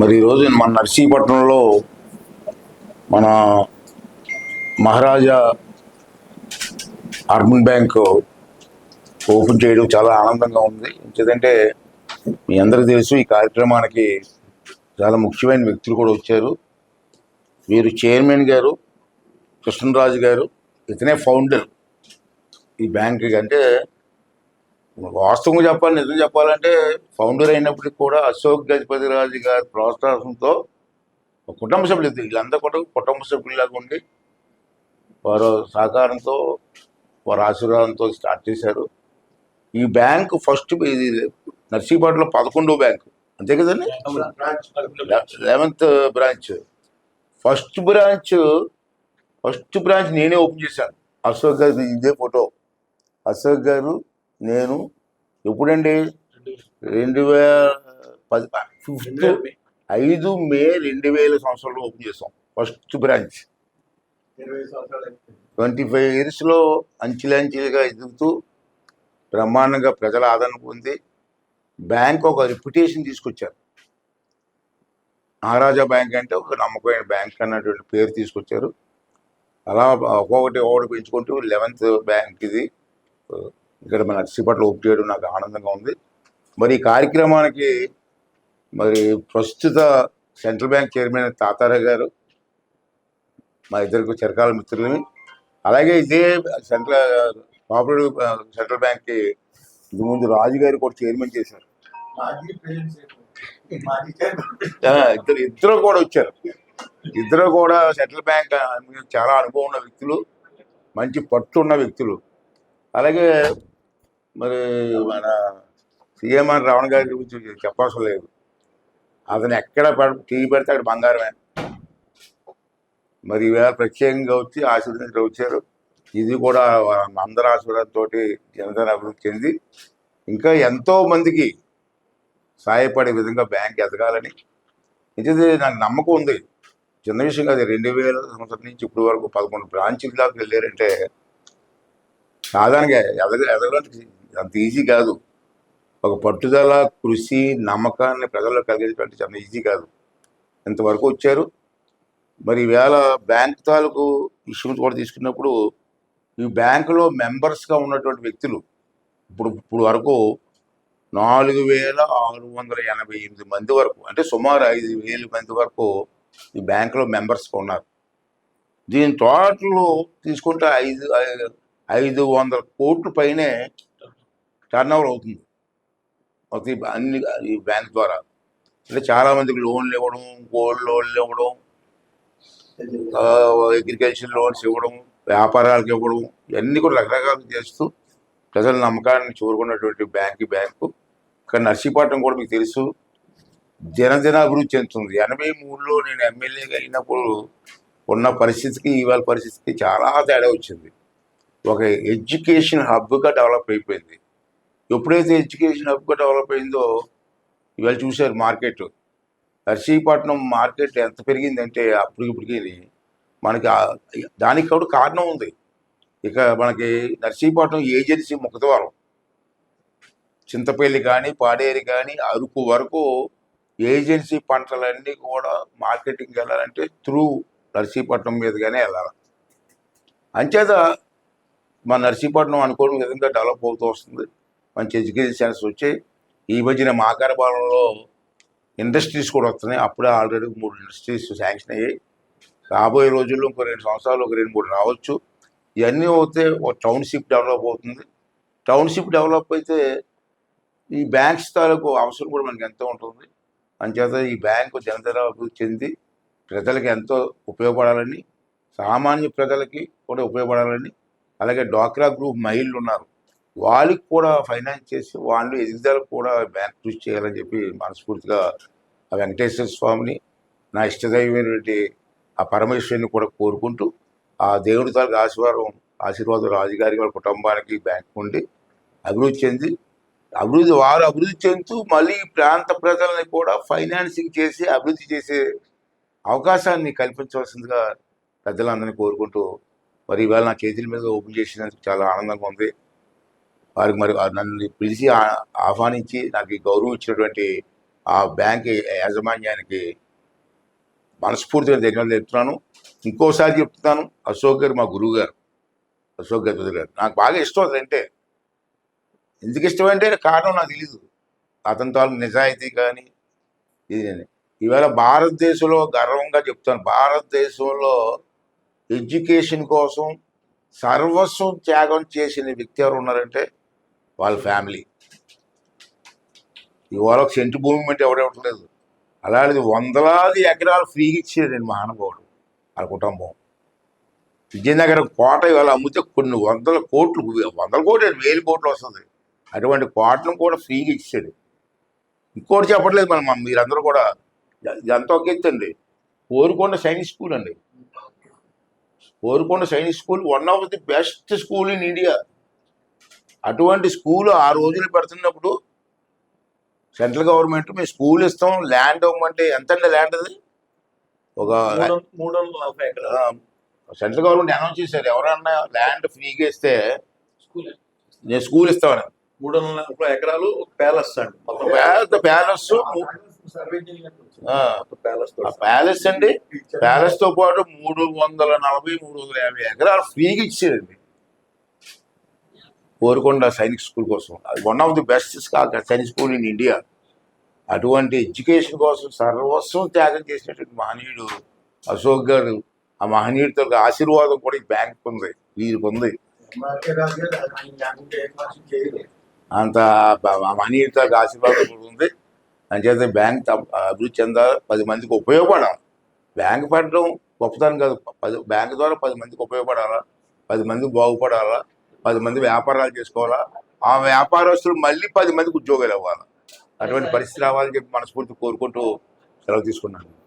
మరి ఈరోజు మన నర్సీపట్నంలో మన మహారాజా అర్బన్ బ్యాంక్ ఓపెన్ చేయడం చాలా ఆనందంగా ఉంది. ఎందుకంటే మీ అందరికీ తెలుసు ఈ కార్యక్రమానికి చాలా ముఖ్యమైన వ్యక్తులు కూడా వచ్చారు. వీరు చైర్మన్ గారు కృష్ణరాజు గారు, ఇతనే ఫౌండర్ ఈ బ్యాంక్కి. అంటే వాస్తవంగా చెప్పాలి, నిజం చెప్పాలంటే ఫౌండర్ అయినప్పటికీ కూడా అశోక్ గజపతి రాజు గారి ప్రోత్సాహంతో కుటుంబ సభ్యులు, వీళ్ళందరూ కూడా కుటుంబ సభ్యులాగా ఉండి వారు సహకారంతో వారి ఆశీర్వాదంతో స్టార్ట్ చేశారు ఈ బ్యాంకు. ఫస్ట్ ఇది నర్సీపట్నంలో 11వ బ్యాంకు, అంతే కదండి, 11th బ్రాంచ్. ఫస్ట్ బ్రాంచ్ నేనే ఓపెన్ చేశాను. అశోక్ గారు, ఇదే ఫోటో, అశోక్ గారు నేను. ఎప్పుడండి? 5 మే 2000 సంవత్సరంలో ఓపెన్ చేసాం ఫస్ట్ బ్రాంచ్. 25 ఇయర్స్లో అంచెలంచెలుగా ఎదుగుతూ బ్రహ్మాండంగా ప్రజల ఆదరణ పొంది బ్యాంక్ ఒక రెప్యుటేషన్ తీసుకొచ్చారు. మహారాజా బ్యాంక్ అంటే ఒక నమ్మకమైన బ్యాంక్ అన్నటువంటి పేరు తీసుకొచ్చారు. అలా ఒక్కొక్కటి పెంచుకుంటూ 11th బ్యాంక్ ఇది ఇక్కడ మన నర్సీపట్నంలో ఓపెన్ చేయడం నాకు ఆనందంగా ఉంది. మరి ఈ కార్యక్రమానికి మరి ప్రస్తుత సెంట్రల్ బ్యాంక్ చైర్మన్ తాతారావు గారు మా ఇద్దరికి చిరకాల మిత్రులని, అలాగే ఇదే సెంట్రల్ బ్యాంక్కి ముందు రాజు గారు కూడా చైర్మన్ చేశారు. ఇద్దరు కూడా వచ్చారు. ఇద్దరు కూడా సెంట్రల్ బ్యాంక్ చాలా అనుభవం ఉన్న వ్యక్తులు, మంచి పట్టు ఉన్న వ్యక్తులు. అలాగే మరి మన సీఎంఆర్ రావణ గారి గురించి చెప్పవలసిన లేదు. అతను ఎక్కడ టీవీ పెడితే అక్కడ బంగారమే. మరి ఈవేళ ప్రత్యేకంగా వచ్చి ఆశీర్వదించడం వచ్చారు. ఇది కూడా అందరి ఆశీర్వాదంతో జనధన అభివృద్ధి చెంది ఇంకా ఎంతో మందికి సహాయపడే విధంగా బ్యాంక్ ఎదగాలని ఇది నాకు నమ్మకం ఉంది. చిన్న విషయం కాదు. 2000 సంవత్సరం నుంచి ఇప్పటి వరకు 11 బ్రాంచీల దాకా వెళ్ళారంటే సాధారణంగా ఎదగడానికి అంత ఈజీ కాదు. ఒక పట్టుదల, కృషి, నమ్మకాన్ని ప్రజల్లో కలిగేటువంటి చాలా ఈజీ కాదు. ఇంతవరకు వచ్చారు. మరి ఈవేళ బ్యాంక్ తాలూకు ఇష్యూస్ కూడా తీసుకున్నప్పుడు ఈ బ్యాంకులో మెంబర్స్గా ఉన్నటువంటి వ్యక్తులు ఇప్పుడు వరకు 4688 మంది వరకు, అంటే సుమారు 5000 మంది వరకు ఈ బ్యాంకులో మెంబర్స్గా ఉన్నారు. దీని టోటల్ తీసుకుంటే 500 కోట్ల పైనే టర్న్ ఓవర్ అవుతుంది అన్ని ఈ బ్యాంక్ ద్వారా. అంటే చాలామందికి లోన్లు ఇవ్వడం, గోల్డ్ లోన్లు ఇవ్వడం, అగ్రికల్చర్ లోన్స్ ఇవ్వడం, వ్యాపారాలకు ఇవ్వడం, ఇవన్నీ కూడా రకరకాలు చేస్తూ ప్రజల నమ్మకాన్ని చూరుకున్నటువంటి బ్యాంకు. ఇక్కడ నర్సీపట్నం కూడా మీకు తెలుసు దినదిన అభివృద్ధి చెందుతుంది. 83లో నేను ఎమ్మెల్యేగా అయినప్పుడు ఉన్న పరిస్థితికి ఇవాళ పరిస్థితికి చాలా తేడా వచ్చింది. ఒక ఎడ్యుకేషన్ హబ్గా డెవలప్ అయిపోయింది. ఎప్పుడైతే ఎడ్యుకేషన్ హబ్గా డెవలప్ అయిందో ఇవాళ చూశారు మార్కెట్. నర్సీపట్నం మార్కెట్ ఎంత పెరిగిందంటే ఇప్పటికి మనకి దానికి కూడా కారణం ఉంది. ఇక మనకి నర్సీపట్నం ఏజెన్సీ ముఖద్వారం. చింతపల్లి కానీ, పాడేరు కానీ, అరకు వరకు ఏజెన్సీ పంటలన్నీ కూడా మార్కెటింగ్కి వెళ్ళాలంటే త్రూ నర్సీపట్నం మీదుగానే వెళ్ళాలి. అంచేత మన నర్సీపట్నం అనుకోని విధంగా డెవలప్ అవుతూ వస్తుంది. మంచి ఎడ్యుకేషన్ సెంటర్స్ వచ్చాయి. ఈ మధ్యన మాకారపాలెంలో ఇండస్ట్రీస్ కూడా వస్తున్నాయి. అప్పుడే ఆల్రెడీ 3 ఇండస్ట్రీస్ శాంక్షన్ అయ్యాయి. రాబోయే రోజుల్లో ఇంకో 2 సంవత్సరాలు ఒక 2-3 రావచ్చు. ఇవన్నీ అవుతే ఒక టౌన్షిప్ డెవలప్ అవుతుంది. టౌన్షిప్ డెవలప్ అయితే ఈ బ్యాంక్స్ తాలూకు అవసరం కూడా మనకి ఎంతో ఉంటుంది. అంచేత ఈ బ్యాంకు జనధన అభివృద్ధి చెంది ప్రజలకి ఎంతో ఉపయోగపడాలని, సామాన్య ప్రజలకి కూడా ఉపయోగపడాలని, అలాగే డ్వాక్రా గ్రూప్ మహిళలు ఉన్నారు, వాళ్ళకి కూడా ఫైనాన్స్ చేసి వాళ్ళు ఎదుగుదలకు కూడా బ్యాంక్ కృషి చేయాలని చెప్పి మనస్ఫూర్తిగా ఆ వెంకటేశ్వర స్వామిని, నా ఇష్టదైవమైనటువంటి ఆ పరమేశ్వరుని కూడా కోరుకుంటూ ఆ దేవుడి తాలూకు ఆశీర్వాదం రాజుగారికి వాళ్ళ కుటుంబానికి బ్యాంక్ ఉండి వారు అభివృద్ధి చెందుతూ మళ్ళీ ప్రాంత ప్రజల్ని కూడా ఫైనాన్సింగ్ చేసి అభివృద్ధి చేసే అవకాశాన్ని కల్పించవలసిందిగా ప్రజలందరినీ కోరుకుంటూ మరి ఇవాళ నా చేతుల మీద ఓపెన్ చేసినందుకు చాలా ఆనందంగా ఉంది. వారికి మరి నన్ను పిలిచి ఆహ్వానించి నాకు ఈ గౌరవం ఇచ్చినటువంటి ఆ బ్యాంక్ యాజమాన్యానికి మనస్ఫూర్తిగా ధన్యవాదాలు చెప్తున్నాను. ఇంకోసారి చెప్తున్నాను, అశోక్ గారు మా గురువు గారు, అశోక్ గజపతి గారు నాకు బాగా ఇష్టం. అదంటే ఎందుకు ఇష్టం అంటే కారణం నాకు తెలియదు. అతని తాలూకు నిజాయితీ కానీ ఇది నేను ఇవాళ భారతదేశంలో గర్వంగా చెప్తాను, భారతదేశంలో ఎడ్యుకేషన్ కోసం సర్వస్వం త్యాగం చేసిన వ్యక్తి ఎవరు ఉన్నారంటే వాళ్ళ ఫ్యామిలీ. ఇవాళ ఒక సెంటు భూమి అంటే ఎవడెవట్లేదు. అలాంటిది వందలాది ఎకరాలు ఫ్రీగా ఇచ్చేదండి మహానుభావుడు వాళ్ళ కుటుంబం. విజయనగరం కోట ఇవాళ అమ్మితే కొన్ని వందల కోట్లు, వందల కోట్లు 1000 కోట్లు వస్తుంది. అటువంటి కోటను కూడా ఫ్రీగా ఇచ్చాడు. ఇంకోటి చెప్పట్లేదు మనం, మీరందరూ కూడా ఇదంతా ఒక ఎత్తు అండి. కోరుకొండ సైనిక్ స్కూల్ అండి, Korukonda Sainik school one of the best school in India. అటువంటి స్కూల్ ఆ రోజులు పెడుతున్నప్పుడు సెంట్రల్ గవర్నమెంట్ మేము స్కూల్ ఇస్తాం, ల్యాండ్ ఇవ్వమంటే ఎంత అండి ల్యాండ్ అది? ఒక 340 ఎకరాలు సెంట్రల్ గవర్నమెంట్ అనౌన్స్ చేశారు, ఎవరన్నా ల్యాండ్ ఫ్రీగా ఇస్తే నేను స్కూల్ ఇస్తామని. 340 ఎకరాలు ప్యాలెస్ అండి, పెద్ద ప్యాలెస్, ప్యాలెస్ అండి. ప్యాలెస్ తో పాటు 340-350 ఎకరాలు ఫ్రీగా ఇచ్చేదండి కోరుకొండ సైనిక్ స్కూల్ కోసం. అది one of the best Sainik school in India. అటువంటి ఎడ్యుకేషన్ కోసం సర్వస్వం త్యాగం చేసినటువంటి మహనీయుడు అశోక్ గారు. ఆ మహనీయుడితో ఆశీర్వాదం కూడా ఈ బ్యాంక్ ఉంది, వీరికి ఉంది. అంత మహనీయుడితో ఆశీర్వాదం కూడా ఉంది. అంచేత బ్యాంక్ అభివృద్ధి చెందాలి, 10 మందికి ఉపయోగపడాలి. బ్యాంక్ పెట్టడం గొప్పతనం కాదు, బ్యాంక్ ద్వారా 10 మందికి ఉపయోగపడాలా, 10 మందికి బాగుపడాలా, 10 మంది వ్యాపారాలు చేసుకోవాలా, ఆ వ్యాపారస్తులు మళ్ళీ 10 మందికి ఉద్యోగాలు ఇవ్వాలి. అటువంటి పరిస్థితి రావాలని చెప్పి మనస్ఫూర్తి కోరుకుంటూ సెలవు తీసుకున్నాను.